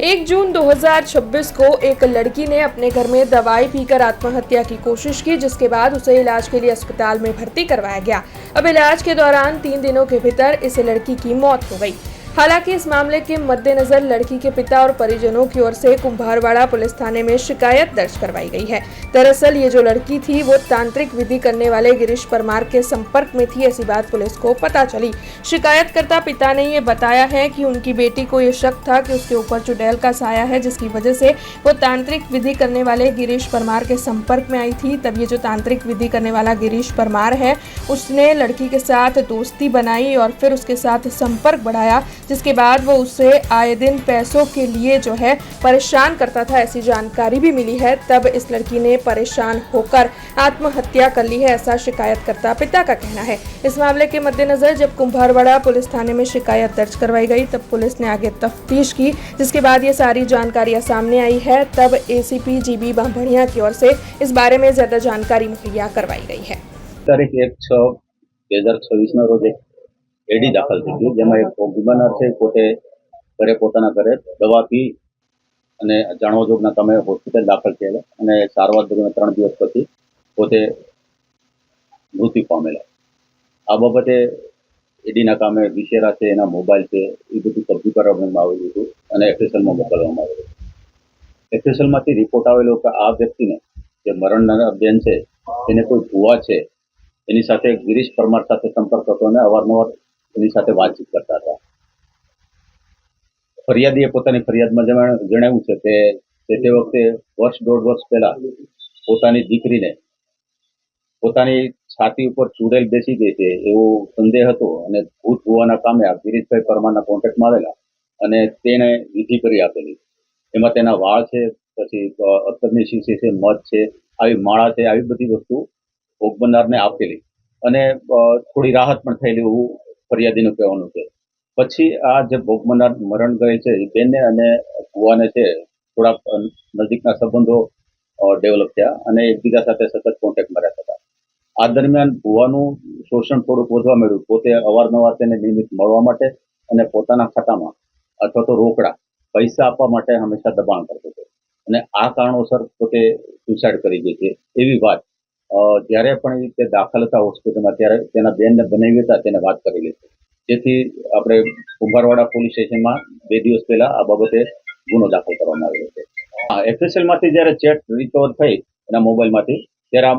1 जून 2026 को एक लड़की ने अपने घर में दवाई पीकर आत्महत्या की कोशिश की, जिसके बाद उसे इलाज के लिए अस्पताल में भर्ती करवाया गया। अब इलाज के दौरान 3 दिनों के भीतर इस लड़की की मौत हो गई। हालांकि इस मामले के मद्देनजर लड़की के पिता और परिजनों की ओर से कुम्हारवाड़ा पुलिस थाने में शिकायत दर्ज करवाई गई है। दरअसल ये जो लड़की थी वो तांत्रिक विधि करने वाले गिरीश परमार के संपर्क में थी, ऐसी बात पुलिस को पता चली। शिकायतकर्ता पिता ने ये बताया है कि उनकी बेटी को ये शक था कि उसके ऊपर चुड़ैल का साया है, जिसकी वजह से वो तांत्रिक विधि करने वाले गिरीश परमार के संपर्क में आई थी। तब ये जो तांत्रिक विधि करने वाला गिरीश परमार है, उसने लड़की के साथ दोस्ती बनाई और फिर उसके साथ संपर्क बढ़ाया, जिसके बाद वो उसे आए दिन पैसों के लिए जो है परेशान करता था, ऐसी जानकारी भी मिली है। तब इस लड़की ने परेशान होकर आत्महत्या कर ली है, ऐसा शिकायतकर्ता पिता का कहना है। इस मामले के मद्देनजर जब कुम्हारवाड़ा पुलिस थाने में शिकायत दर्ज करवाई गई, तब पुलिस ने आगे तफ्तीश की, जिसके बाद ये सारी जानकारियां सामने आई है। तब एसीपी जीबी बांभणिया की ओर से इस बारे में ज्यादा जानकारी मुहैया करवाई गई है। तारीख 1/6/2026 रोज एक एडी दाखल થઈ ગઈ, જેમાં એક ભોગ બિમાર છે પોતે પોતાના ઘરે દવા પી અને જાણવા જોગના કામે હોસ્પિટલ દાખલ થયેલા અને સારવાર દરમિયાન 3 દિવસ પછી પોતે મૃત્યુ પામેલા। આ બાબતે એડીના કામે વિશેરા છે, એના મોબાઈલ છે, એ બધું કબજે કરવામાં આવેલું હતું અને એફએસએલમાં મોકલવામાં આવેલું। એફએસએલમાંથી રિપોર્ટ આવેલો કે આ વ્યક્તિને જે મરણના બેન છે તેને કોઈ ભુવા છે, એની સાથે गिरीश परमार સાથે સંપર્ક હતો અને અવારનવાર એની સાથે વાતચીત કરતા હતા। ફરિયાદીએ પોતાની ફરિયાદમાં જણાવ્યું છે કે તે વખતે વર્ષ 1.5 વર્ષ પહેલા પોતાની દીકરીને પોતાની છાતી ઉપર ચુડેલ બેસી ગઈ છે એવો સંદેહ હતો અને ભૂત ભુવાના કામે આ ગિરીશભાઈ પરમારના કોન્ટેક્ટમાં આવેલા અને તેને વિધિ કરી આપેલી। એમાં તેના વાળ છે, પછી અત્તરની શીશી છે, મધ છે, આવી માળા છે, આવી બધી વસ્તુ ભોગ બનનારને આપેલી અને થોડી રાહત પણ થયેલી એવું ફરિયાદીનું કહેવાનું છે। પછી આ જે ભોગ બનનાર મરણ ગઈ છે એ બેનને અને ભુવાને છે થોડા નજીકના સંબંધો ડેવલપ થયા અને એકબીજા સાથે સતત કોન્ટેક્ટમાં રહેતા હતા। આ દરમિયાન ભુવાનું શોષણ થોડુંક વધવા માંડ્યું। પોતે અવારનવાર તેને નિયમિત મળવા માટે અને પોતાના ખાતામાં અથવા તો રોકડા પૈસા આપવા માટે હંમેશા દબાણ કરતો હતો અને આ કારણોસર પોતે સુસાઇડ કરી ગઈ છે એવી વાત જ્યારે પણ તે દાખલ હતા હોસ્પિટલમાં ત્યારે તેના બેનને બનાવી હતા તેને વાત કરેલી છે, જેથી આપણે કુંભારવાડા પોલીસ સ્ટેશનમાં 2 દિવસ પહેલા આ બાબતે ગુનો દાખલ કરવામાં આવ્યો છે। એફએસએલમાંથી જ્યારે ચેટ રિકવર થઈ એના મોબાઈલમાંથી ત્યારે આ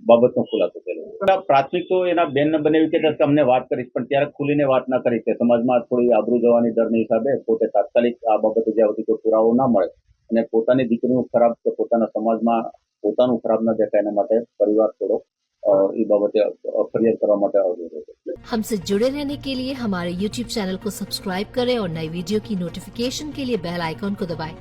બાબતનો ખુલાસો થયેલો। પ્રાથમિક તો એના બેનને બનાવી કે તમને વાત કરીશ, પણ ત્યારે ખુલીને વાત ના કરી કે સમાજમાં થોડી આબરૂ જવાની ડરના હિસાબે પોતે તાત્કાલિક આ બાબતે જ્યાં સુધી કોઈ પુરાવો ના મળે અને પોતાની દીકરીનું ખરાબ કે પોતાના સમાજમાં પોતાનું ખરાબ ન દેખાય એના માટે પરિવાર થોડો इस बाबते फरियाद करवा माटे आवेदन है। हमसे जुड़े रहने के लिए हमारे YouTube चैनल को सब्सक्राइब करें और नई वीडियो की नोटिफिकेशन के लिए बेल आइकॉन को दबाएं।